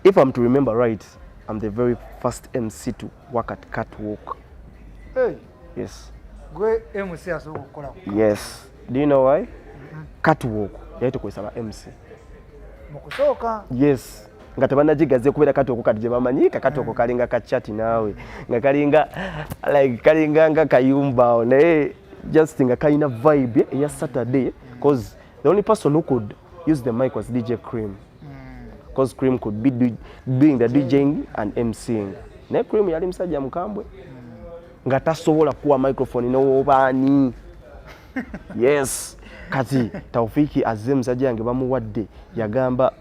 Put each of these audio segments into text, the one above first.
if I'm to remember right, I'm the very first MC to work at Catwalk. Hey. Yes. Gwe MC asobola okukola. Yes. Do you know why? Catwalk yali tukozesa ba MC. Mukusooka. Yes. Nga tebanagigaze kubeera Catwalk kati gye bamanyika Catwalk kalinga ka chat naawe nga kalinga nga kayumba naye just nga kalina vibe ya Saturday because the only person who could use the mic was DJ Cream. Because Cream could be doing the DJing and MCing. Ne Cream yali msajja mukambwe nga tasobola kuwa microphone n'obaani. Yes. Kati Taufiki azze msajja yange bamuwadde yagamba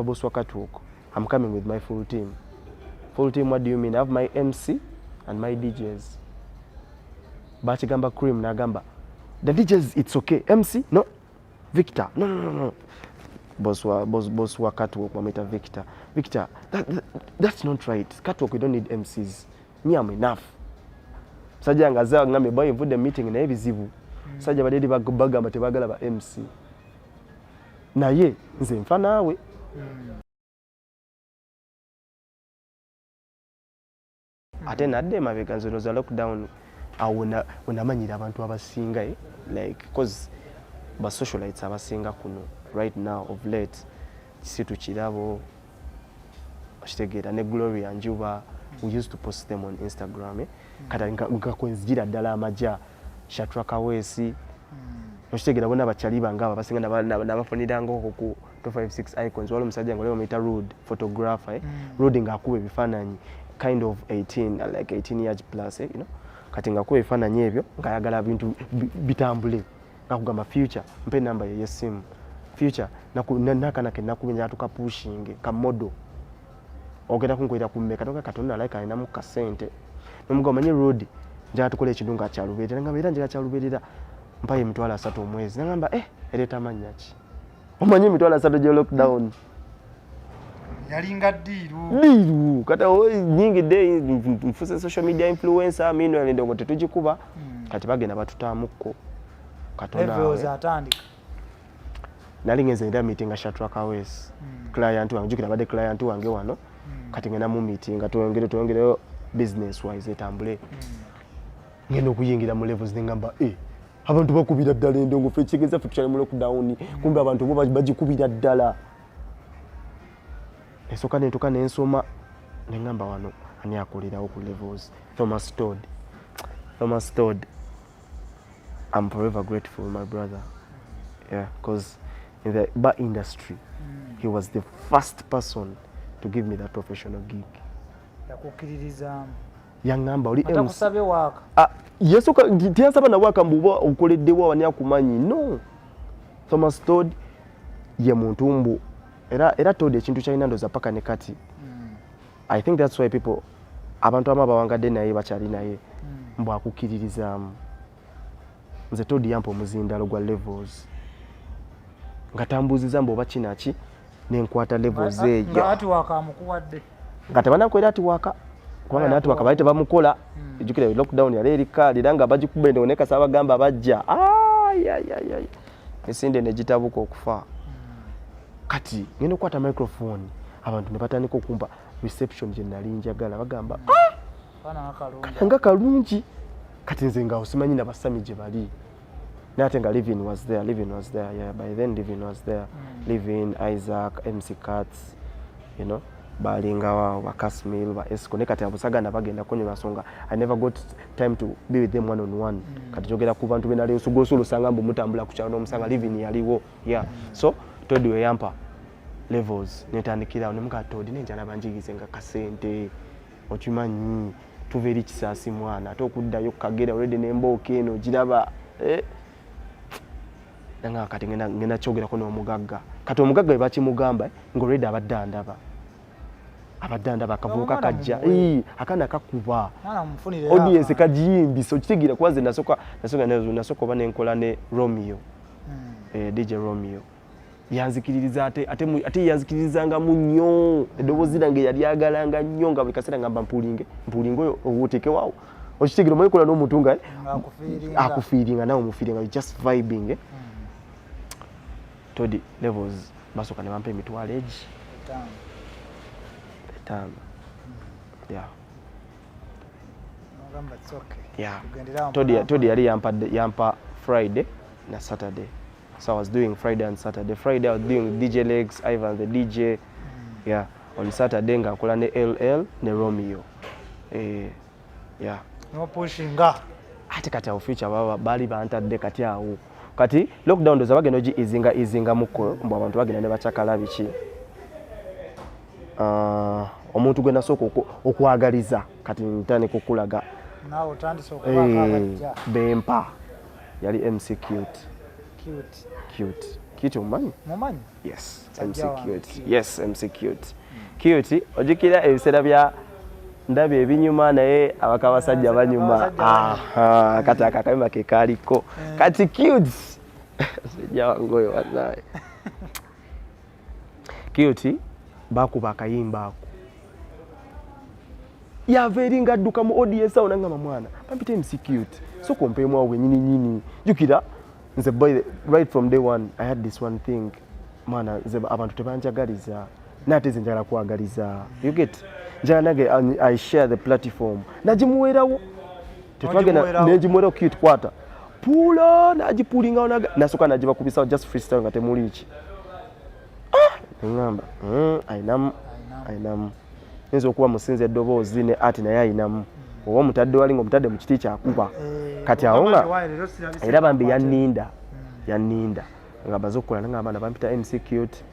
boss wa Catwalk, I'm coming with my full team. Full team, what do you mean? I have my MC and my DJs. Bachigamba Cream nagamba the DJs it's okay. MC no. Victor no. Boss wa Catwalk wameta Victor. That's not right. Catwalk we don't need MCs. Me I'm enough. Sajja ngaza ngambe boy mvude meeting na ebizibu. Sajja badedi bagamba tebagala ba MC. Naye nze nfa naawe. Ate nadde mabega nzono za lockdown awona unamanyira abantu abasinga like cause ba socialites abasinga kuno right now of late situ kirabo ashtegera ne Gloria Njuba we used to post them on Instagram kata ngakwenzira ddala amaja Shatraka Wesi ashtegera bona bachali bangaba basinga nabafoniranga ku 256 icons walo musajja ngole bamita Rude photographer Rude ngakuba ebifananyi kind of 18 like 18 years plus you know kati ngakuba ebifananyi ebyo ngayagala bintu bitambule nakugamba future mpe namba ye simu future nakanake nakumenya tukapushing ka model ogenda kunkwira kumeka toka katonna like alina mu kasente nomuga manye Road nja tukole ekidunga kya luberera ngamba era njira kya luberera mpaye mitwala 3 omwezi ngamba ereta manyachi omanyi mitwala 3 je lockdown yalinga diru kata nyingi day mfuse social media influencer mino ndongo tetujikuba kati bagenda batutamuko katona levels atandika nalingenze nda meeting Shatraka Wesi client wangu jukira bade client wange wano kati ngena mu meeting tuongere business wise etambule ngeno kuyingira mu levels ngamba abantu bakubira ddala endongo fe kigeza fe tukyali mu lockdown kumbe abantu bo bagikubira ddala esoka nentuka nensoma nengamba wano ani akolerawo ku levels Thomas Todd I'm forever grateful my brother because in the bar industry he was the first person to give me that professional gig yakukiririza yangamba oli atakusabe waka yeso tiyansaba na waka mbuba ukoleddewo wani akumanyi no Thomas Todd ye muntu era Todd ekintu kyalina ndoza paka ne kati I think that's why people abantu amaba wangadde naye bakyali naye mbu akukiririzaamu nze Todd yampa omuzindalo gwa levels ngatambuziza mbo bakinaki nenkwata levels eyo ngati wakamukuwadde ngate banakwera ati waka kubanga nati waka baite bamukola ejukire lockdown yale erika liranga bagikubende oneka saba gamba bajja esinde negitabuko okufa kati ngeno kwata microphone abantu ne batandika okumpa reception je nali njagala bagamba kana kalungi kati nze nga osimanyi na basami je bali natenga Living was there by then Living was there Living Isaac MC Cats you know balinga wa Kasmil ba Esco ne kati abusaga na bagenda konyo basonga I never got time to be with them one on one kati jogera ku bantu benali usugosulu sanga mbu mutambula kuchano omusanga Living yaliwo so Todd we yampa levels netandikira ne muka Todd ne njana banjigize nga kasente okimanyi tuveri kisasi mwana tokuddayo kagera already nemboke eno giraba nanga kati ngena chogera kono omugagga kati omugagga ebakimugamba ngoredi abaddandaba akavuka kajja akana kakuba audience kajimbi so kitigira kwanze nasoka bane nkola ne Romeo DJ Romeo yanzikiririza ate yanzikirizanga munyo edobozi lange yali agalanga nyonga buli kasera ngamba mpulinge oyo owoteke wawo okitigira moyikola no mutunga akufiringa nawo mufiringa just vibing Todd levels basoka ne bampe mitwalo eji 5. Yeah. Ngamba it's okay. Yeah. Tugendera Todi yali yampa Friday na Saturday. So I was doing Friday and Saturday. Friday I was doing DJ Legs, Ivan the DJ. Yeah. On Saturday ngakola ne LL ne Romeo. Yeah. No pushinga. Ate kati awo future baba bali bantadde kati awo. Kati lockdown ndoza bagenda ogi izinga muko mbu abantu bagenda ne bachakala biki. Omuntu gwenda soko okwagaliza kati ntane kukulaga. Nawo tandise okubaka abajja. Bempa. Yali MC Cute. Cute umanyi? Mumanyi? Yes, MC Cute. Yes, MC Cute. Cute ojikira ebiseera bya ndabye ebinyuma naye abakabasajja banyuma. Kati akakayima ke kaliko. Kati Cute. Sijja wangoyo wanaye. Cute bakuba akayimba ako. Yaveringa adduka mu audience awo nangamba mwana. Pampite MC Cute. So kompemu awe nyini. Jukira nze boy right from day one I had this one thing. Mana nze abantu tebanjagaliza. Nate nze njagala kuagaliza. You get? Njagala nage I share the platform. Najimuwerawo. Tetwagenda nejimuwerawo Cute kwata. Pula najipulinga onaga. Nasoka najiba kubisa just freestyle nga temulichi. Ngamba. Ainam. Nzo kuba musinze eddoboozi ne ati naye ayinamu. Owo mutadde walinga omutadde mu kiti kyakuba. Kati awonga era bambi yaninda. Nga bazokola nga abana bampita MC Cute.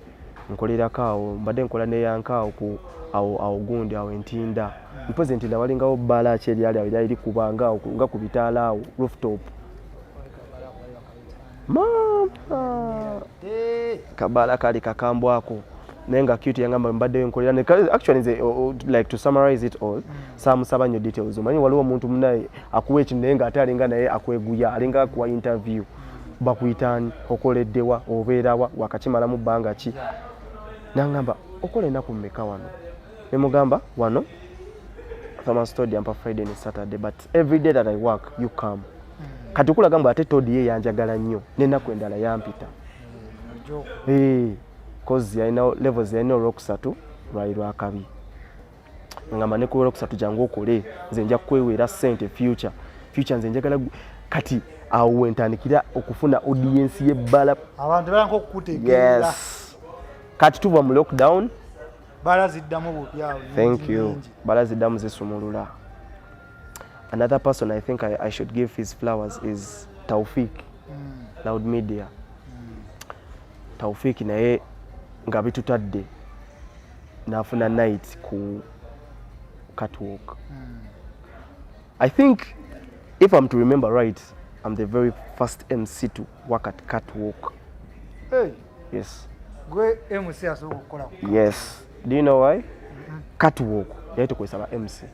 Nkolera kaawo mbadde nkola ne yankaawo ku awo gundi awo entinda. Mpoze entinda walingawo bbala ki eryali awo lyali kubanga awo nga ku bitaala awo rooftop. Mama. Kabala kali kakambwako. Nenga Cute yangamba mbadde nkolera actually nze like to summarize it all. Samusaba nnyo details. Omanyi waliwo omuntu munaye akuwa ekintu naye nga ate alinga naye akweguya alinga kuwa interview. Bakuyitani okoleddewa obeerawa wakakimala mu bbanga ki. Nangamba okola ennaku mmeka wano. Ne mugamba wano Thomas Todi ampa Friday ne Saturday but every day that I work you come. Kati kulagamba ate Todi ye yanjagala nnyo n'ennaku endala yampita. Cause yaina levels yaina olwokusatu lwa kabi. Ngamba ne ku olwokusatu jangu okole nze nja kwewera sente future nze njagala kati awo entandikira okufuna audience yebbala abantu bayanko okukutegeera. Yes. Kati tuva mu lockdown bala ziddamu bupya. Thank you. Bala ziddamu zisumulula. Another person I think I should give his flowers is Taufik. Loud Media. Taufik naye nga bitutadde nafuna night ku catwalk. I think if I'm to remember right, I'm the very first MC to work at catwalk. Hey. Yes. Gwe MC asobokola. Yes. Do you know why? Catwalk yali tukozesa ba MC.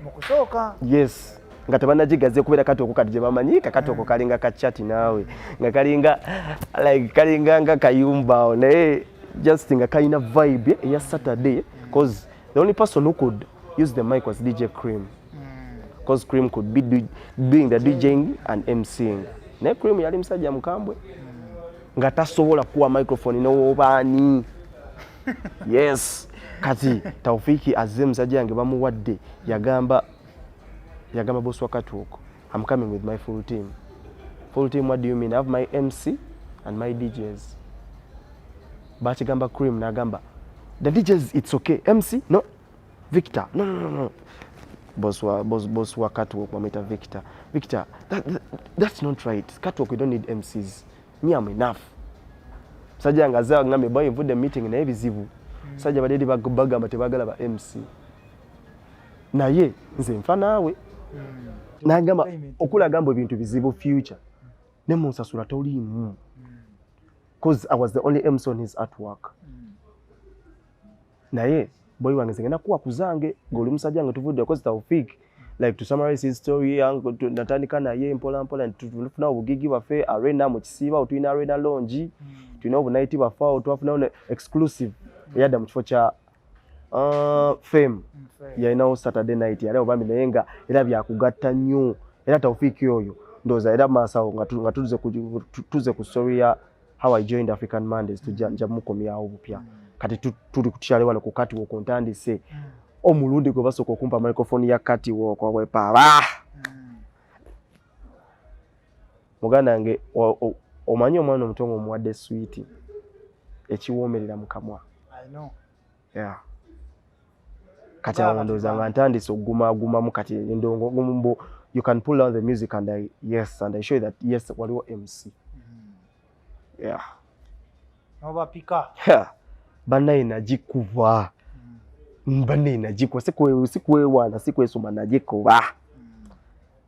Mukusooka. Yes. Nga tebanajigaze kubera catwalk kati je bamanyi catwalk kalinga ka chat nawe. Nga kalinga nga kayumba ne just nga kaina vibe ya Saturday because the only person who could use the mic was DJ Cream. Because Cream could be doing the DJing and MCing. Ne Cream yali msajja mukambwe. Nga tasobola kuwa microphone n'obani. Yes. Kati Taufiki azze msajja yange bamuwadde yagamba boss wa catwalk, I'm coming with my full team. Full team, what do you mean? I have my MC and my DJs. Bachigamba Cream nagamba the DJs it's okay. MC no. Victor no. Boss wa catwalk wameta Victor that's not right. Catwalk we don't need MCs. Me I'm enough. Sajja ngaza ngambe boy for the meeting na ebizibu. Sajja badedi bagamba tebagala ba MC. Naye nze nfa naawe. Nagamba okula gambo ebintu bizibu future. Ne munsasula tolimu. Because I was the only MC on his artwork. Naye boy wange ngena kuwa kuzange ngoli musajja nga tuvudde because Taufik like to summarize his story yango natandika naye mpola tufuna obugigi bafe arena mu kisiba otwina arena lounge twina obunaiti bafa twafuna exclusive yada mu kifo kya fame yaina Saturday night yale obambi naye nga era byakugatta nnyo era Taufik yoyo ndoza era masawo nga tuze ku story ya how I joined African Mondays tujja mukomyawo bupya kati tuli kutyale wano ku catwalk ntandise omulundi gwe basooka okumpa microphone ya catwalk wepaba muganda wange omanyi omwana omutongo omuwadde sweet ekiwoomerera mu kamwa. Yeah. Kati awondooza nga ntandise okugumagumamu kati endongo gumbo you can pull out the music and I show you that yes waliwo MC. Yeah. Oba pika. Bannaye nagikuba. Bannaye nagikuba sikwewaana sikwesoma nagikuba.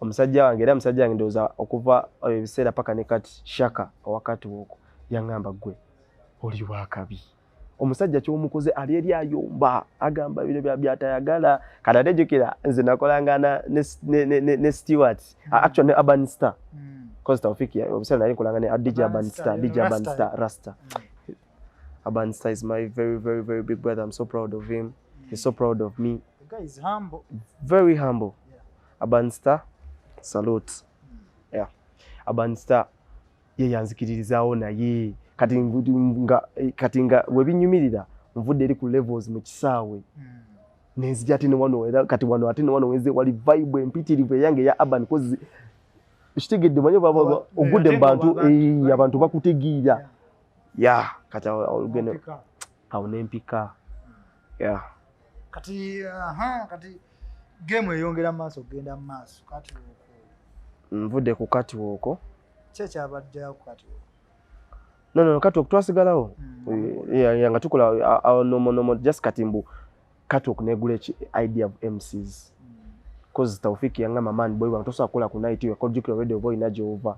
Omusajja wange era musajja wange ndowooza okuva ebiseera paka ne kati Shaka wakati woko yangamba gwe oli wakabi. Omusajja ky'omukoze ali eri ayomba agamba bino byatayagala kati atejjukira nze nakolangana ne Stewart actually ne Urban Star because Taufiki obuseera nali nkolanga ne DJ Urban Star Rasta. Urban Star is my very very very big brother. I'm so proud of him. He's so proud of me. The guy is humble. Very humble. Urban Star salute. Yeah. Urban Star ye yanzikiririzaawo naye kati nga webinyumirira nvudde eri ku levels mu kisaawe nenzija ate ne wano era kati wano ate ne wano wenze wali vibe empitirivu eyange ya urban cause kitegedde manyo baba ogudde mu bantu abantu bakutegiira ya kati olugendo awo nempika ya kati kati game eyongera maaso genda maaso kati nvudde ku kati woko checha abadde ku kati no kati okutwasigalawo nga tukola no just katimbu kati okunegula idea of MCs cause Taufiki yangamba man boy wantu tosobola kukola ku night yo kojjukira radio boy na Jehova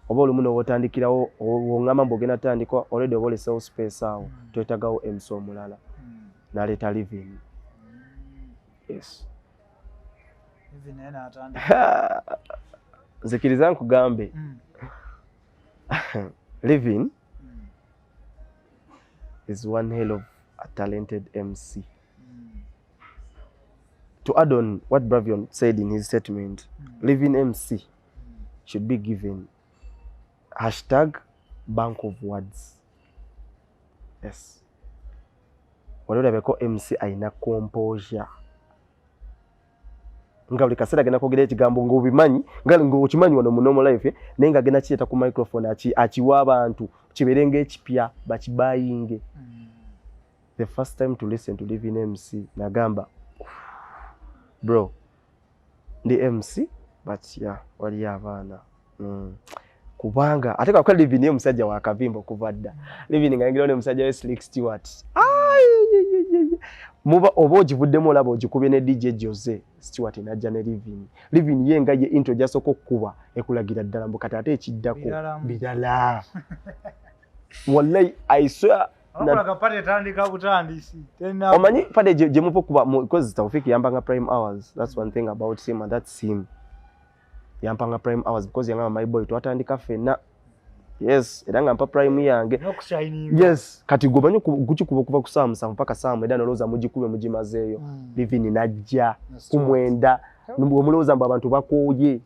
oba olumu n'obotandikirawo ongamba mbogenda tandika already oba olesewo space awo twetagawo MC omulala naleeta living. Yes. Living ena atandika nzikiriza nkugambe Living is one hell of a talented MC. To add on what Bravion said in his statement, Living MC should be given #bank of words. Yes. Waliwo beko MC aina composure. Nga buli kaseera gena kwogera ekigambo ng'obimanyi ng'okimanyi wano mu normal life naye nga gena kireeta ku microphone akiwa abantu kibeerenga ekipya bakibayinge. The first time to listen to Living MC nagamba bro ndi MC but yeah wali abaana kubanga ate kwa Living omusajja wa kavimbo okuva dda Living nga yingira ne musajja we Slick Stewart muba oba ogivuddemu olaba ogikubye ne DJ Jose Stewart najja ne Living ye nga ye intro jasoko okukuba ekulagira ddala mbukati ate ekiddako birala wallahi I swear Okola pate tandika butandisi tena omanyi pate je mupo kuba because Taufiki yampanga prime hours. That's one thing about him and that's him yampanga prime hours because yanga my boy twatandika fena. Yes era nga mpa prime yange yes kati gobanyo kuchikuba kuva kusamusa mpaka samu edano loza mujikube mujimazeyo Living najja kumwenda omuloza mba abantu bakoye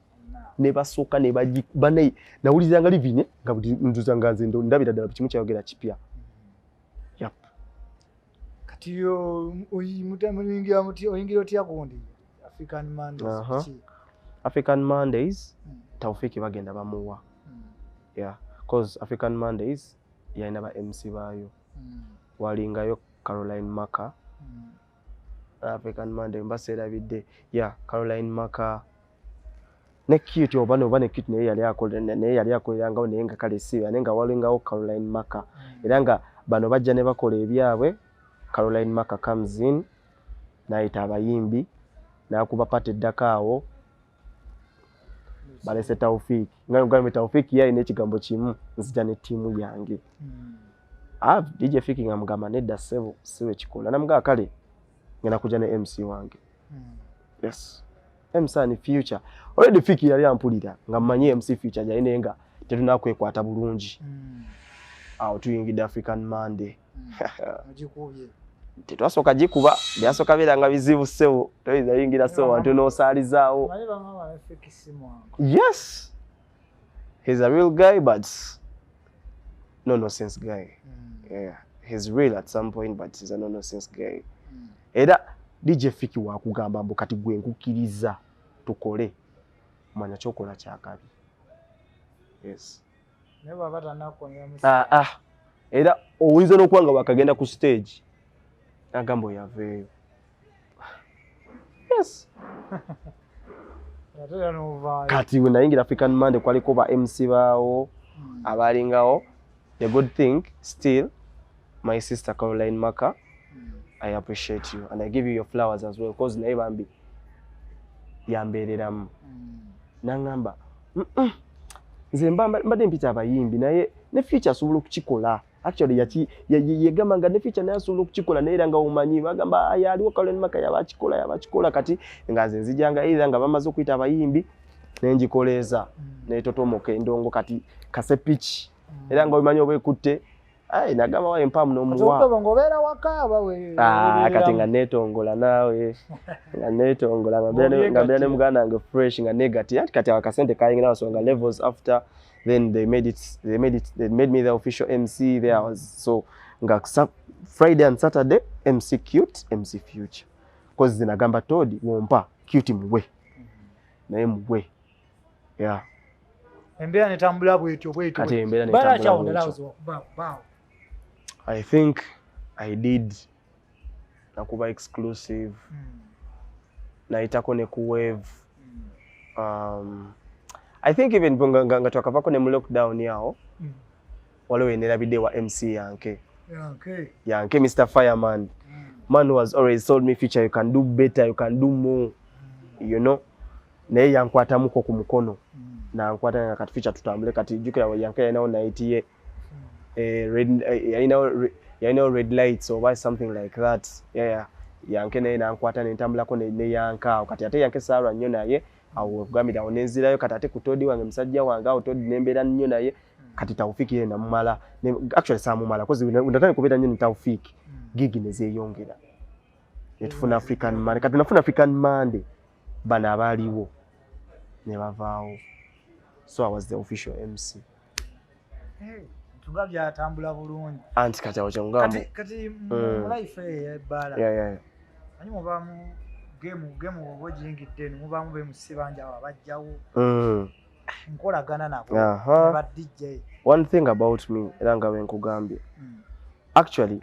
ne basoka ne bane nawulizanga Living nga nduza nganze ndabira ddala kimu kyayogera kipya. Yep. Kati yo oyingira muti oyingira otya gundi African Mondays. African Mondays Taufiki bagenda bamuwa. Yeah, cause African Mondays yaina ba MC bayo. Walingayo Caroline Maka. African Monday mbasera bidde. Yeah, Caroline Maka. Ne cute obane cute ne yali akolera nga onenga kale siba nenga walingawo Caroline Maka. Eranga bano bajja ne bakola ebyabwe. Caroline Maka comes in naita abayimbi nakuba pate Dakao balese Taufiki nga Taufiki yaine ekigambo kimu nzija ne timu yange. DJ Fiki ngamugamba nedda sebo siwe kikola namuga kale ngena kuja ne MC wange. Yes. MC ni future. Already Fiki yali ampulira nga mmanye MC future yaine nga tetunakwekwata bulungi. Awo tuyingidde African Monday. Ajikubye. Tetwasoka jikuba byasoka biranga bizibu sebo toyiza yingira so wantu no salizaawo. Yes. He's a real guy but no nonsense guy. Yeah. he's real at some point but he's a no-nonsense guy. Era DJ Fiki wakugamba mbu kati gwe nkukiriza tukole manya chokola kyakabi. Yes. Never got an akonyera musi. Era oyinza n'okwanga wakagenda ku stage agambo yaveeyo. Yes. Kati we nayingira African Monday kwaliko ba MC bawo abalingawo. The good thing still my sister Caroline Maka, I appreciate you and I give you your flowers as well because naye bambi yambereramu nangamba nze mbadde mpita abayimbi naye ne future asobola okukikola. Actually yegamba nga ne future naye asobola okukikola naye era nga omanyi bagamba yaliwo Caroline Maka yabakikola kati nga nze nzijanga either nga bamaze okuyita abayimbi nenjikoleeza netotomoka endongo kati kase pitch era nga obimanyi obwekutte nagamba waye empamu n'omuwa ng'obeera waka aba we kati nga neetongola naawe nga neetongola nga mbeera ne muganda wange fresh nga negative kati akasente kayingirawo so nga levels after then they made me the official MC there was so nga Friday and Saturday MC Cute MC Future because zinagamba Todi wompa Cute muwe naye muwe yeah embeera netambula bwetyo kati embeera netambula bwetyo. I think I did nakuba exclusive naitako ne ku wave I think even nga twakavako ne mu lockdown yao waliwo enerabidde wa MC Yanke Mr. Fireman man was always told me Future you can do better you can do more you know naye yankwatamuko ku mukono na nkwata nga kati Future tutambule kati jukira Yanke yanawo naitiye red lights or something like that Yanke naye nankwata nentambulako ne yanka kati ate Yanke Sarah nnyo naye awo kugamira onenzirayo kati ate ku Todi wange musajja wange awo Todi nembeera nnyo naye kati Taufiki na mumala actually samumala because unataka kubeta nnyo ni Taufiki gigi nezeyongera netufuna African Monday kati tunafuna African Monday bana abaliwo ne bavaawo so I was the official MC. Tugabya atambula bulungi anti kati awo kyengambo kati mu life ebala ani mubamu game obojingidde mubamu be musibanja abajjawo nkolagana nabo ba DJ. One thing about me eranga wenkugambye actually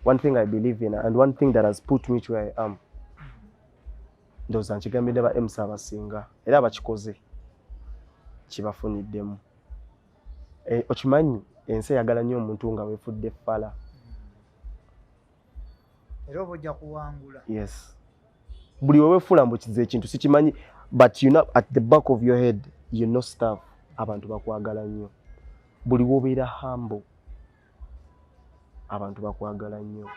one thing I believe in and one thing that has put me to where I am ndoza nkigambidde ba MC abasinga era abakikoze kibafuniddemu okimanyi ensi eyagala nnyo omuntu nga weefudde ffala era obojja kuwangula. Yes buli weweefula mbu kize ekintu sikimanyi but you know at the back of your head you know stuff abantu bakwagala nnyo buli wobeera humble abantu bakwagala nnyo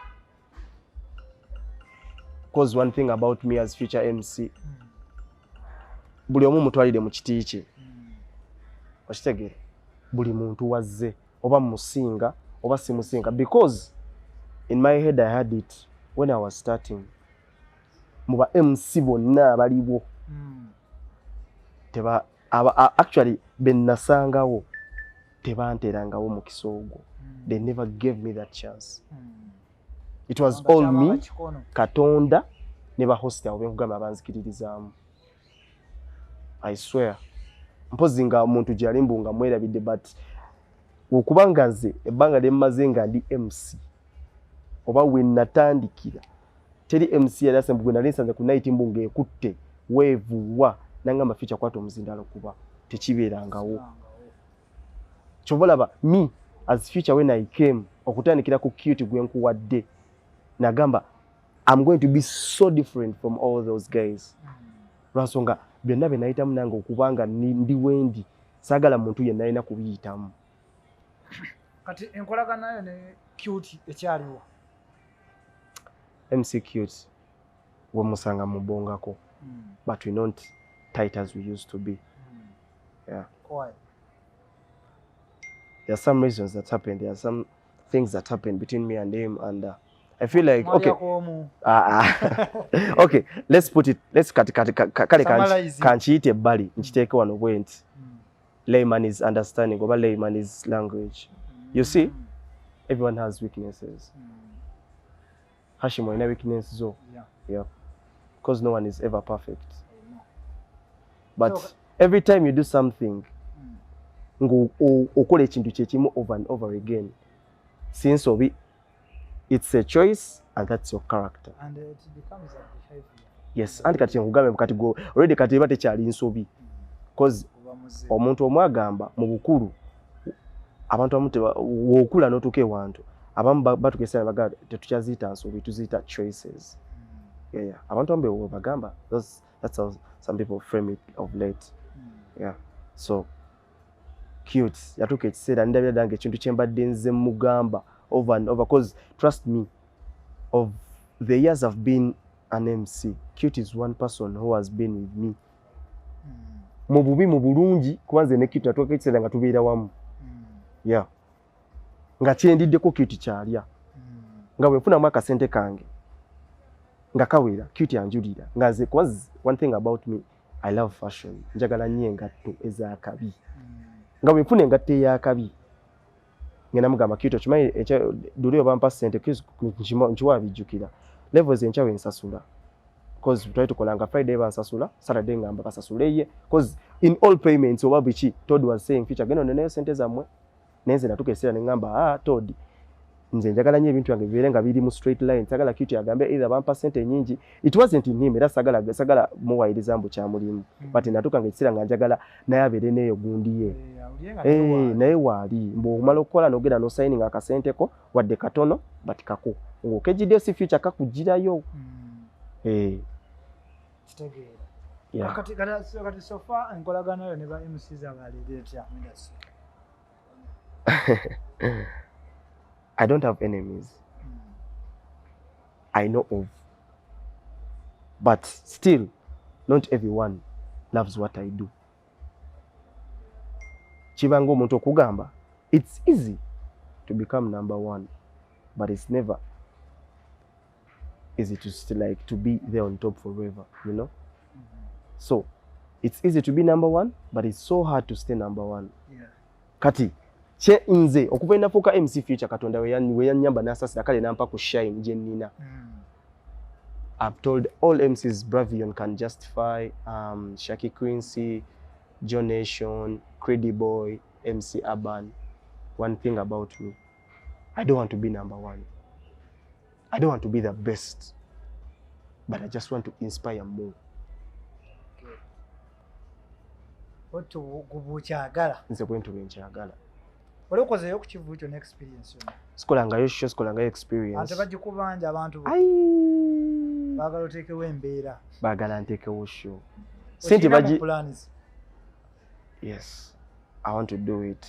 because one thing about me as Future MC buli omu mutwalire mu kiti kye okitegere buli muntu wazze oba musinga oba simusinga because in my head I had it when I was starting muba MC bonna abaliwo teba actually bennasangawo tebanterangawo mu kisoogo they never gave me that chance it was all me Katonda ne ba host abo benkugamba abanzikiririzaamu I swear mpozi nga omuntu gyalimbu nga mwerabidde but okubanga nze ebbanga lyemmaze nga ndi MC oba we natandikira teri MC yali asembu gwe nali nsanze ku night mbu ng'ekutte weevuwa nangamba Future kwata omuzindalo kuba tekibeerangawo kyova olaba me as Future when I came okutandikira ku Cute gwe nkuwadde nagamba I'm going to be so different from all those guys lwansonga byonna bye nayitamu nange okubanga ndi wendi saagala muntu yenna alina kubiyitamu. Kati enkolagana nayo ne Cute ekyaliwo MC Cute we musanga mubongako but we not tight as we used to be. Yeah. Why? There are some reasons that happened. There are some things that happened between me and him and I feel like okay. Okay, let's kale kanchiyite ebbali nkiteeke wano bwenti layman is understanding oba layman is language. You see everyone has weaknesses. Hashim ina weakness zo. Yeah. Because no one is ever perfect. But So, every time you do something, okola ekintu kyekimu over and over again, since obi, it's a choice and that's your character. And it becomes a behavior. Yes, anti kati nkugambe kati go already kati eba tekyali nsobi. Because omuntu omwagamba mu bukulu abantu abamu wokula n'otuuka ewantu abamu batukesera bagamba tetukyaziita nsobi tuziita choices. Yeah. Abantu abamu bagamba that's how some people frame it of late. Yeah. So cute yatuuka ekiseera ndabira dange ekintu kyembadde nze mugamba over and over, because trust me, of the years I've been an MC, Cute is one person who has been with me mu bubi mu bulungi, kubanze ne Cute atuuka ekiseera nga tubeera wamu. Yeah. Nga kyendiddeko Cute kyalya nga bwe nfunamu akasente kange nga kawera Cute yanjulira nga nze, because one thing about me, I love fashion, njagala nnyo engatto ez'akabi. Nga bwe nfuna engatto ey'akabi ngenda mugamba Cute okimanyi duli obampa ssente nkiwa bijjukira levels enkyawe ensasula, because twali tukolanga Friday bansasula, Saturday ngamba basasuleye, because in all payments oba biki Todd was saying Future geno nenayo sente zammwe, nenze natuka ekiseera ne ngamba Todd nze njagala nnyo ebintu byange bibeere nga biri mu straight line, sagala Cute agambe either bampa sente nyingi, it wasn't in him, era sagala muwayiriza mbu kyamulimu, but natuka nga ekiseera nga njagala naye abeere neeyo gundi ye. Naye waali mbu omala okukola n'ogenda n'osayininga akasenteko wadde katono but kako ng'okejjidde si Future kakugirayo. Kitegeera. Kati so far enkolagana yo ne ba MCs abalede etya industry? I don't have enemies. I know of. But still, not everyone loves what I do. Kibanga omuntu okugamba, it's easy to become number one, but it's never easy to still like to be there on top forever, you know? So, it's easy to be number one, but it's so hard to stay number one. Yeah. Kati, kye nze okuva nafuuka MC Future Katonda we yannyamba n'asasira kale nampa ku shine gye nnina. I've told all MCs Bravion can justify, Shaki Quincy, John Nation, Crediboy, MC Urban. One thing about me, I don't want to be number one. I don't want to be the best, but I just want to inspire more. Otu gubukyagala. Nze bwe ntuba nkyagala. Wali okozeyo ku kivu kyo n'experience yonna? Sikolangayo show, sikolangayo experience. Ate bagikubanja abantu baagala oteekewo embeera. Baagala nteekewo show. Sente bagi plans. Yes, I want to do it.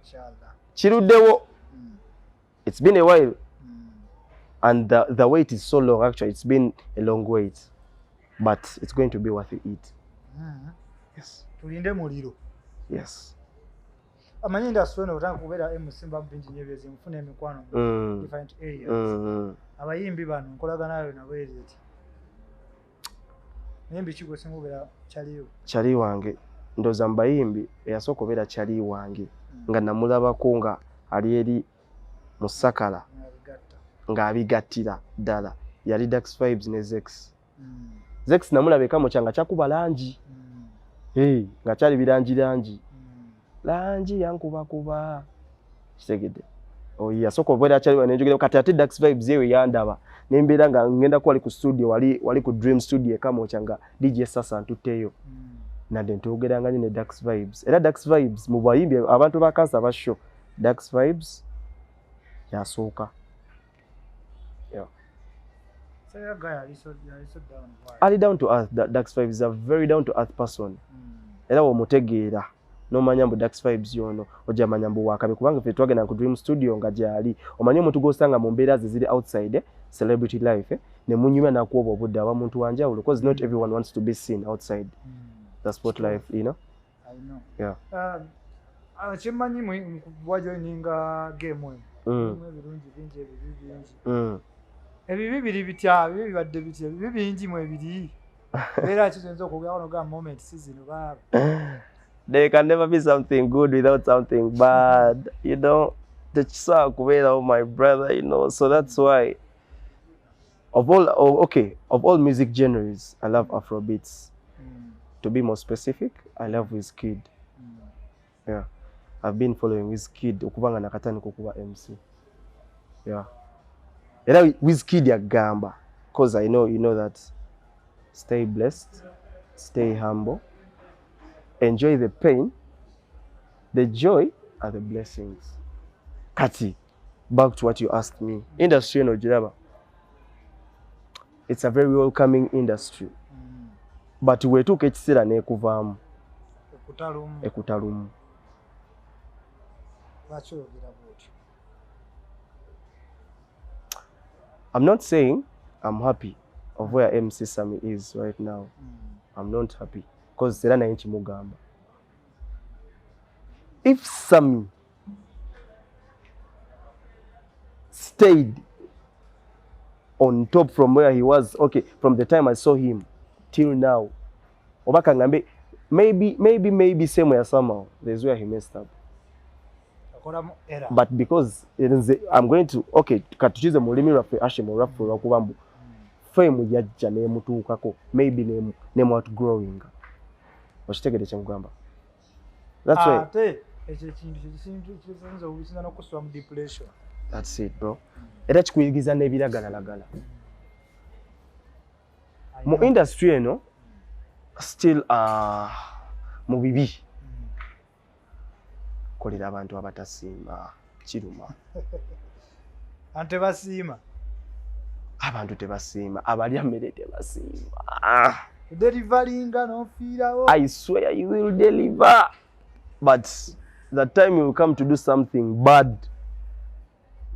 Inshallah. Kiruddewo. It's been a while. And the wait is so long, actually. It's been a long wait. But it's going to be worth it. Yes. Tulinde muliro. Yes. Amanyi industry eno otanga kubeera musimba bingi nnyo byezi mfuna emikwano mu different areas. Abayimbi bano nkolagana nayo nabo eri eti. Nayimbi ki gwe singa obeera kyaliyo? Kyali wange. Ndoza mbayimbi eyasooka obeera kyali wange. Nga namulabako nga ali eri mu Sakala. Nga abigattira ddala. Yali Dax Vibes ne Zex. Zex namulabeka mu kyanga kyakuba langi. Nga kyali birangi. Langi yankubakuba. Kitegedde. Yasooka obeera kyali wange nenjogera kati ate Dax Vibes yewe yandaba. Nembeera nga ngenda ku wali ku studio wali ku Dream Studio ekamu kyanga DJ Sasa ntutteyo. Nadde ntuwogeranga nnyo ne Dax Vibes. Era Dax Vibes mu bayimbi abantu ba Kansa ba show, Dax Vibes yasooka. Yeah. So that guy ali down to earth. Dax Vibes is a very down to earth person. Era womutegeera nomanya mbu Dax Vibes yono ojamanya mbu wakabe kubanga ffe twagenda ku Dream Studio nga gyali omanyi omuntu gosanga mu mbeera ze ziri outside celebrity life ne munyumya nakuoba obudde aba muntu wanjawulo, because not everyone wants to be seen outside the sport life, you know. I know. Yeah. Chimanyi mu wajoininga game we. Ebirungi bingi ebibingi. Ebibi biri bitya, bibi badde bitya, bibi bingi mu ebiri. Era kizenzo okugamba no ga moment season baba. There can never be something good without something bad, you know. tekisobola kubeerawo my brother, you know, so that's why of all music genres I love Afrobeats. To be more specific, I love Wizkid. Yeah, I've been following Wizkid okubanga nakatandika okuba MC. Yeah, era Wizkid yagamba, because I know you know that, stay blessed, stay humble, enjoy the pain, the joy are the blessings. Kati, back to what you asked me, industry no jiraba, it's a very welcoming industry, but wetuuka ekiseera nekuvaamu ekutalumu. I'm not saying I'm happy of where MC Sammy is right now. I'm not happy because serana inchi mugamba. If Sammy stayed on top from where he was, okay, from the time I saw him till now, obaka ngambe maybe somewhere somehow there's where he messed up. But because I'm going to, okay, katuchize mulimi lwaffe Hashim olwaffe olwakubambu fame yajja nemutuukako, maybe name outgrowing. Okitegedde kye mugamba? That's why. That's it, bro. Era kikuyigiza n'ebiragalalagala. Mu industry eno still mu bibi kolera abantu abatasiima kiruma. Ante basiima. Abantu tebasiima, abalya mmere tebasiima. Deliveryinga n'ofiirawo. I swear you will deliver, but the time you will come to do something bad,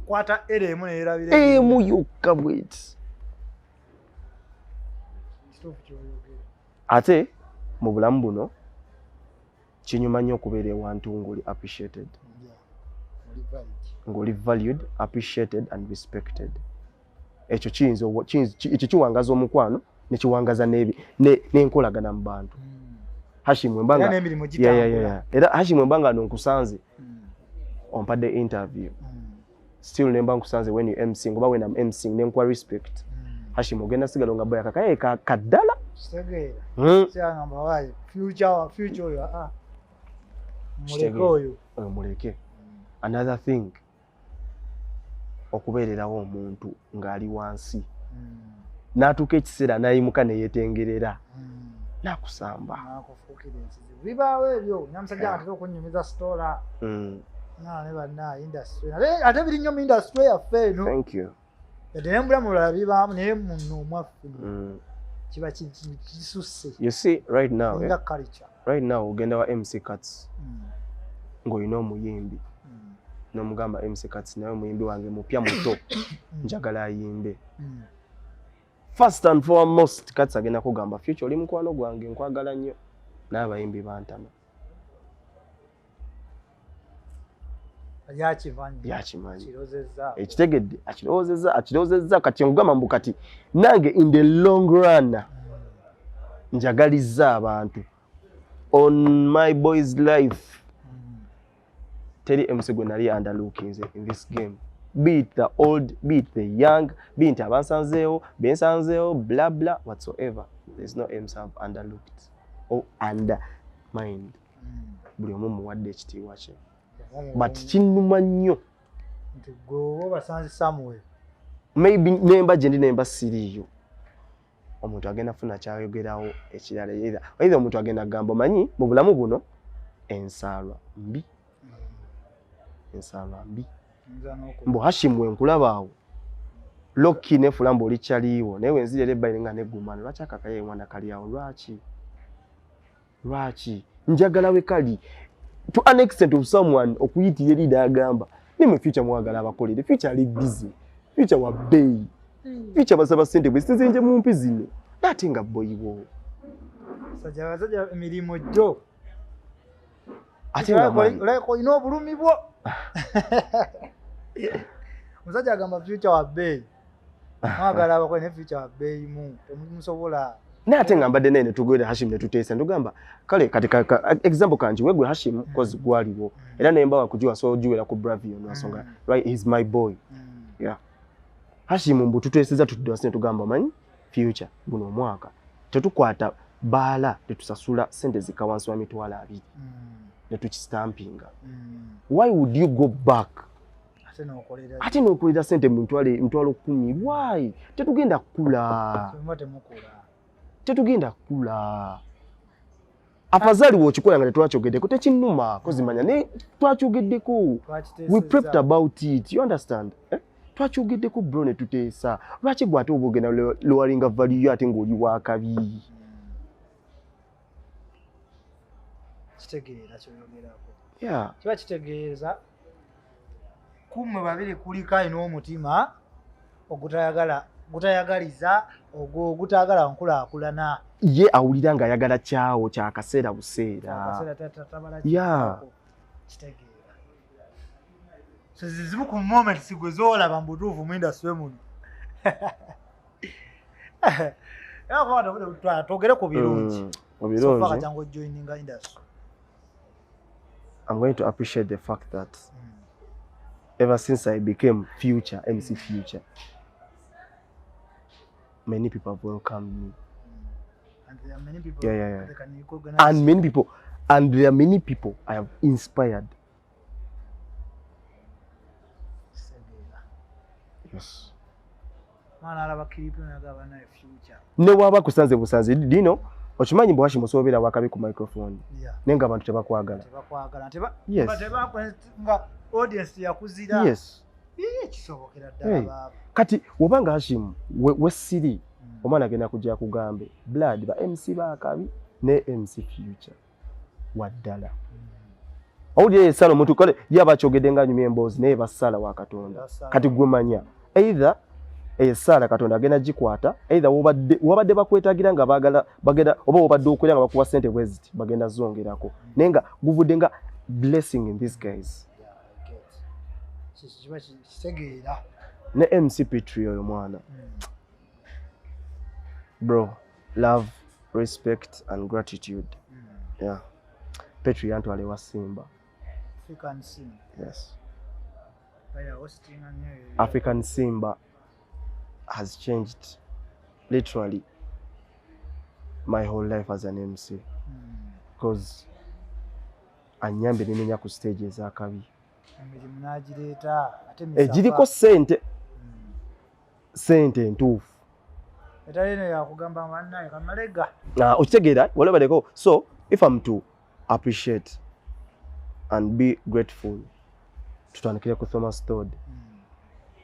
kwata eremu neerabire emu yokka bweti. Ate mu bulamu buno kinyuma nnyo okubeera ewantu ng'oli appreciated, ng'oli valued, appreciated and respected. Ekyo ekyo kiwangaza omukwano ne kiwangaza n'enkolagana mu bantu. Hashim Wembanga, era Hashim Wembanga nonkusanze ompadde interview, still nemba nkusanze when you MC ngoba when I'm MC nenkwa respect. Hashim ogenda sigalo nga boya kakaye kaddala segera kyangamba wayi future oyo muleke oyo muleke. Another thing, okubeererawo omuntu ng'ali wansi n'atuuka ekiseera n'ayimuka ne yeetengerera n'akusamba nakufuukira ensizi bibaawo ebyo. Nyamusajja atera okunyumiza sitoola ne banna industry ate biri nnyo mu industry yaffe eno. Thank you. Ate n'embulamu bulala bibaamu naye muno omwaffe kiba kisusse. You see right now, nga culture. Right now ogenda wa MC Cuts ng'olina omuyimbi n'omugamba MC Cuts naye omuyimbi wange mupya muto njagala ayimbe. First and foremost, Cuts agenda kugamba Future oli mukwano gwange nkwagala nnyo n'abayimbi bantama. Yakimanyi ekitegedde akiroozezza kati nkugamba mbu kati nange in the long run njagalizza abantu on my boy's life. Teri MC gwe nali underlooking in this game, be it the old, be it the young, be it abansanzeewo, bensanzeewo, blah blah whatsoever. There's no MC I've underlooked or undermined. Buli omu muwadde ekitiibwa kye. But kinnuma nnyo nti gwe basanze somewhere, maybe nemba gye ndi nemba siriiyo, omuntu agenda funa kyayogerawo ekirala, either omuntu agenda gamba manyi mu bulamu buno ensaalwa mbi. Mbu Hashim wenkulaba awo Loki ne Fulambo oli kyaliiwo naye wenzire lebbaire nga neggumana lwaki akakaye mwana kali awo lwaki njagala we kali to an extent of someone okuyitira eri agamba nimwe Future mwagala abakolere. Future ali busy, Future wa bay, Future basaba sente bwe sizinje mu mpi zino ate nga boyiwo sajja emirimu jjo ate nga oleko ino obulumi bwo. Musajja agamba Future wa bay mwagala abakolere ne Future wa bay mu temusobola naye ate nga mbadde naye ne tugenda Hashim ne tuteesa ndugamba kale katika example kanji wegwe Hashim cause gwaliwo era naye mbawa kujua so ojuwera ku Bravio nasonga right he's my boy yeah Hashim mbu tuteeseza tutudde tugamba manyi future guno omwaka tetukwata baala tetusasula sente zikawansi wa mitwalo 2 ne tukistampinga why would you go back ate n'okolera sente mu mitwalo 10 why tetugenda kula afadhali w'okikola nga tetwakyogedeko tekinnuma kozimanya ne twakyogeddeko we prepped about it you understand twakyogeddeko bro ne tuteesa lwaki gwe ate oba ogenda lowaringa value ate ng'oli wakabi kitegeera kyoyogerako yeah kiba kitegeeza kumwe babiri kuliko alina omutima gutayagaliza ogutayagala nkulaakulana ye awulira ng'ayagala kyawo kyakaseera buseera yeah kitegeera so zizibu ku moments gwe zoolaba mu butuufu mu industry muno twogere ku birungi so jangu joining industry. I'm going to appreciate the fact that ever since I became MC Future, many people have welcomed me. And there are many people that can recognize. And there are many people I have inspired. Yes. Ne waba kusanze busanze dino okimanyi bwashi musobera wakabi ku microphone nenga abantu tebakwagala yes nga audience yakuzira yes kisobokera ddala baba kati wobanga Hashim we siri omwana agenda kujja kugambe blood ba MC bakabi ne MC Future waddala awulire esala omuntu kale yabakyogedde nga nyumya emboozi naye basala wa Katonda kati gwe manya either esala Katonda agenda gikwata either wabadde bakwetagira nga bagenda oba wabadde okulya nga bakuwa sente bweziti bagenda zongerako nenga guvudde nga blessing in these guys ne MC Petri oyo mwana bro love respect and gratitude yeah Petri yantwale wa Simba yes African Simba has changed literally my whole life as an MC because anyambe nimenya ku stage ezakabi emirimu n'agireeta ate giriko sente ntuufu etalino yakugamba bannaye kamalega okitegeera walabaleko so if I'm to appreciate and be grateful tutandikire ku Thomas Todd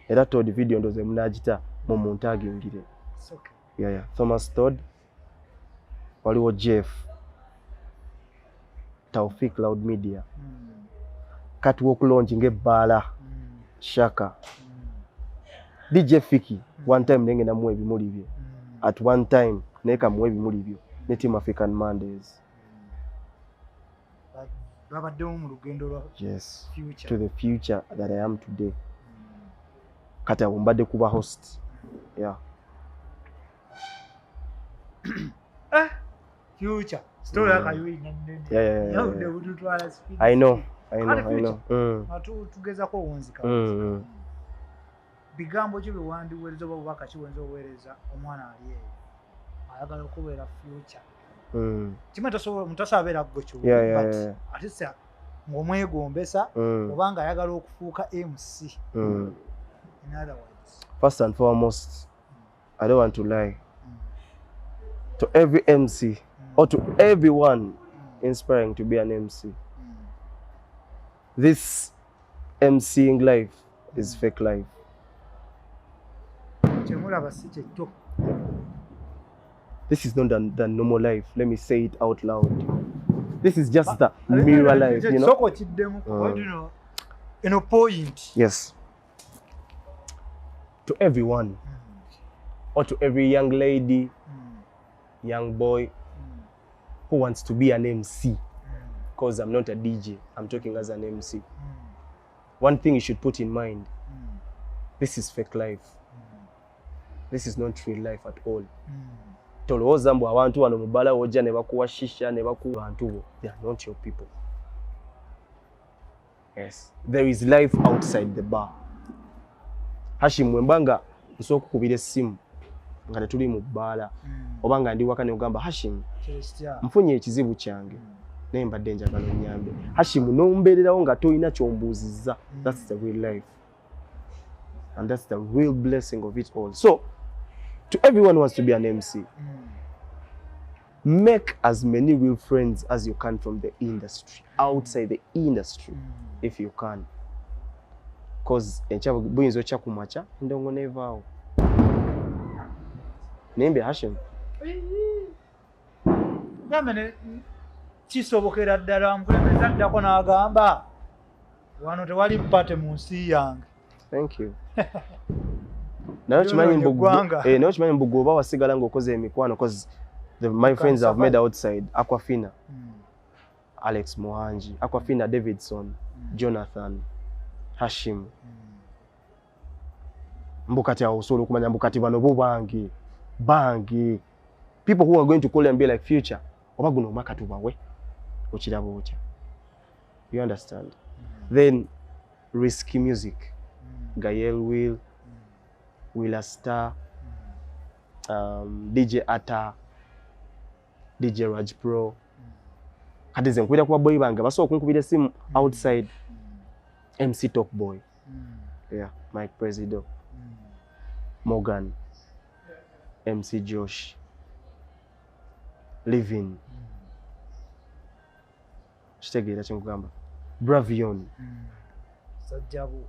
era Todd video ndoze munagita mu muntagingire yeah Thomas Todd waliwo Jeff Taufik Loud Media Catwalk launching ebbala Shaka DJ Fiki one time nenge na mwe bimuli bye at one time neka mwe bimuli byo ne Team African Mondays babadde mu lugendo lwa yes future. To the future that I am today kati mbadde kuba host yeah future story akayoyi yeah. I know tugezako wonzika bigambo kyo biwandiweereza oba bubaka kiwenza obuweereza omwana ali eyo ayagala okubeera future kimwe mutasabeera ggocho but atisa ng'omwegombesa obanga ayagala okufuuka MC in other words first and foremost I don't want to lie to every MC or to everyone inspiring to be an MC this MCing life is fake life this is not the normal life let me say it out loud this is just the mirror life you know in a point yes to everyone or to every young lady young boy who wants to be an MC because I'm not a DJ I'm talking as an MC one thing you should put in mind this is fake life this is not real life at all tolowooza mbu abantu wano mu bbala wojja ne bakuwa shisha ne bakuwa abantu bo. They are not your people. Yes. There is life outside the bar. Hashim mwembanga nsooka okukubira essimu nga tetuli mu bbaala oba nga ndi waka ne ugamba Hashim nfunye ekizibu kyange naye mbadde njagala onnyambe. Hashim n'ombeererawo nga tolina kyombuuzizza. That's the real life. And that's the real blessing of it all. So, to everyone who wants to be an MC, make as many real friends as you can from the industry, outside the industry, if you can. Because buyinza okya kumakya ndongo nevaawo. Nembe Hashim. Gamene kisobokera ddala mukulembeze addako n'agamba wano tewali mpate mu nsi yange. Thank you. Nayo kimanyi mbugu oba wasigala ng'okoze emikwano because my friends I've made outside Aquafina, Alex Mohanji, Aquafina Davidson, Jonathan, Hashim. Mbukati awo osobola okumanya mbukati bano bo bangi. People who are going to call and be like Future. Oba guno omwaka tubawe. Okiraba otya. You understand? Then Risky Music. Gael Will, Willa Star, DJ Atta, DJ Raj Pro. Kati ze nkwira kuba boy bange basobola okunkubira essimu outside. MC Top Boy. Yeah, Mike Presido. Morgan. MC Josh. Livin. Kitegeera kyenkugamba. Bravion. Sajjabu.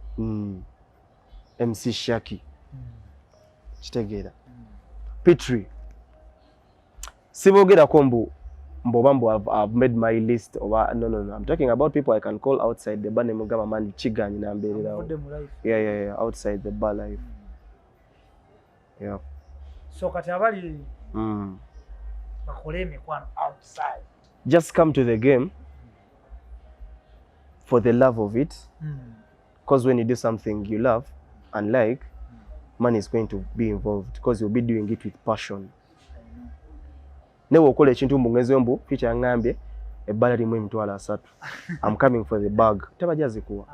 MC Shaki. Kitegeera. Petri. Sibogerako mbu I've made my list. No. I'm talking about people I can call outside the bar ne mugamba man chiganyi na mbeererawo. Yeah. Outside the bar life. Yeah. So kati abali bakole emikwano outside. Just come to the game for the love of it. Because when you do something you love and like, money is going to be involved because you'll be doing it with passion. Newe okola ekintu mbungezeyo mbu Future ngambye ebbala limu emitwalo 3. I'm coming for the bag. Tebajaze kuwa.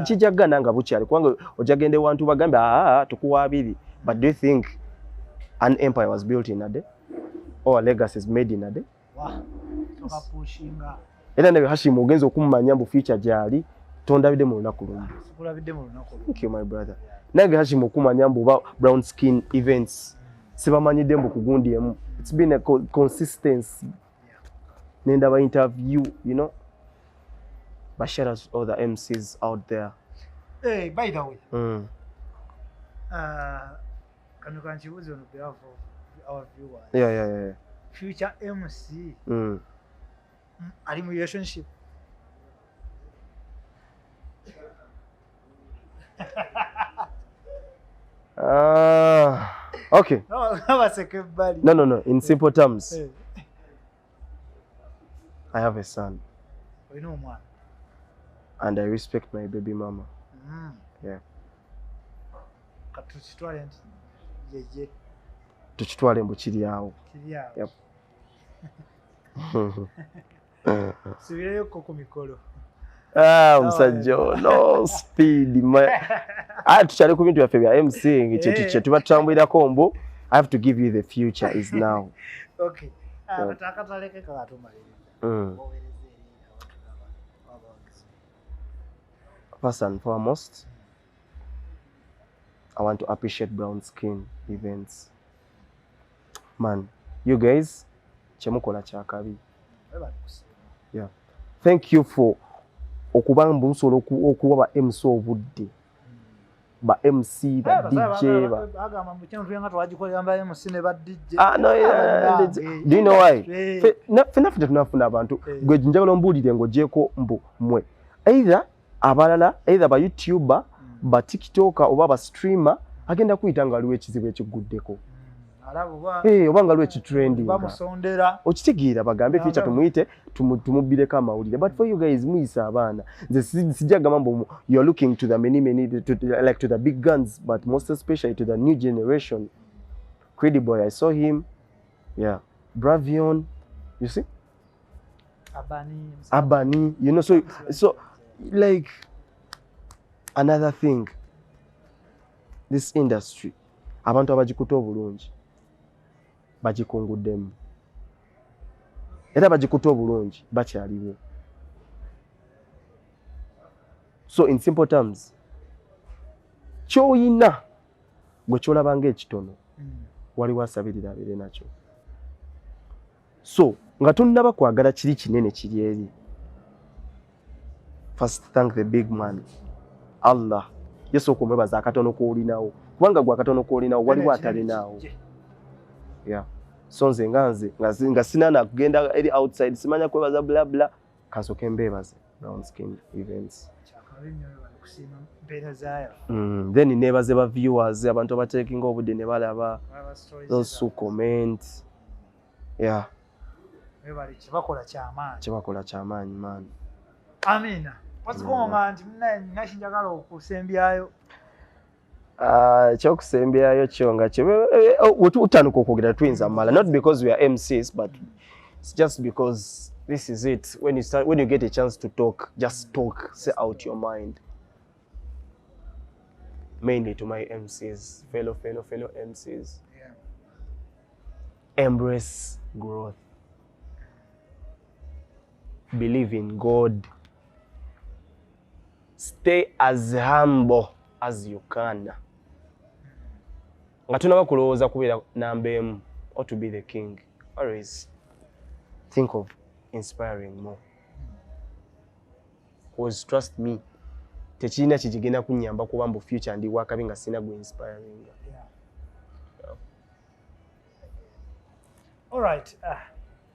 Kijagana nga bukyali kubanga ojagende wantu bagambe tukuwa 2. But do you think an empire was built in a day? Or a legacy is made in a day? Era nawe Hashim ogenza okumanya mbu Future gyali tondabidde mu lunaku lumu. Thank you my brother. Nawe Hashim okumanya mbu brown skin events sibamanyidde mbu kugundiemu. It's been a consistency. Nenda ba interview, you know. But shout out to all the MCs out there. Hey, by the way. Can you contribute on behalf of our viewers? Yeah. Future MC. Are in relationship? Okay. No. In simple terms, I have a son. You know, man. And I respect my baby mama. Yeah. Tukitwale mbu kiri awo. Yep. Sibireyo ko kumikolo. Musajja no speed. Tukyali ku bintu byaffe bya MC kye tuba tutambulirako mbu I have to give you the future is now. Okay. Akataleke kakatumalira. First and foremost, I want to appreciate Brown Skin Events. Man, you guys, chemukola chakabi. Yeah. Thank you for okubanga busolo okuba ba MC obudde. Ba MC, ba DJ, ba agamba mbukyano tuyanga twagikolera mba MC ne ba DJ. No, do you know why? Fena tunafuna abantu. Gwe njagala ombulire ng'ogyeko mbu mwe. Either abalala, either ba YouTuber, ba TikToker oba ba streamer agenda kuyita nga aliwo ekizibu ekiguddeko. Oba nga aliwo ekitrendi. Bamusondera. Okitegeera bagambe Future tumuyite tumubbireko amawulire. But for you guys muyisa abaana. Nze sijagamba mbu you're looking to the many like to the big guns, but most especially to the new generation. Crediboy, I saw him. Yeah. Bravion, you see? Abani, you know, so like another thing, this industry, abantu abagikuta obulungi bagikunguddemu era bagikuta obulungi bakyaliwo. So in simple terms, kyoyina gwe kyolabanga ekitono waliwo asabirira abeere nakyo. So nga tunnaba kwagala kiri kinene kiri eri, first thank the big man Allah. Yesu okumwebaza akatono koolinawo, kubanga gwe akatono koolinawo waliwo atalinawo. Yeah. So nze nga sinana kugenda eri outside, simanya kwebaza bla bla, kansooke mbeebaze Brown Skin Events. Then nebaze ba viewers, abantu abatekinga obudde ne balaba, those who comment. Yeah. Kibakola kyamaanyi man. Amina. What's going on? Nashinjagala okusembyayo. Kyokusembyayo kyonga utanuka okwogera twinza mala, not because we are MCs, but it's just because this is it. When you get a chance to talk, just talk, say out your mind. Mainly to my MCs, fellow MCs. Yeah. Embrace growth. Believe in God. Stay as humble as you can. Nga tunaba kulowooza kubeera number emu or to be the king. Always think of inspiring more. Because trust me, tekirina kigenda kunnyamba kuba mbu future ndi wakabi nga sina gwe inspiring. Yeah. All right.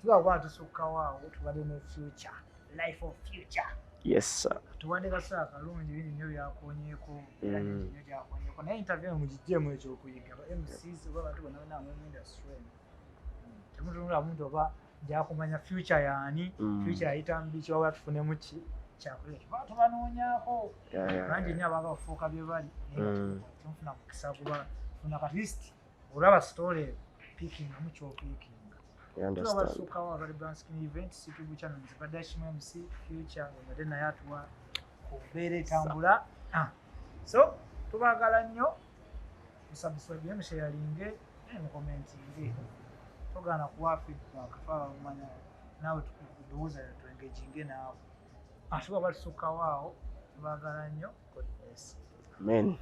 Tuba tusukka waawo tubadde ne future. Life of future. Yes sir. Tuwandika saa kalungi bino nyo byakonyeeko era nyo byakonyeeko naye interview mugijjeemu ekyokuyiga ba MCs oba bantu bonna mu industry temutunula muntu oba njakumanya future yaani future yayita mbi kiwabula tufunemu ki kyakuleka ba tubanoonyaako bangi nnyo abanga bafuuka bye bali tumufuna mukisa kuba funa at least olaba story picking amu kyopicking. You understand. Tuba abali Brown Skin Events YouTube channel Zibadashi MC future obadde naye atuwa kubeera etambula. So tubagala nnyo musubscribe musharinge mukomentinge togana kuwa feedback twala kumanya nawe tukuduuza tuengaginge naawe. Tuba batusukka waawo tubagala nnyo. God bless. Amen.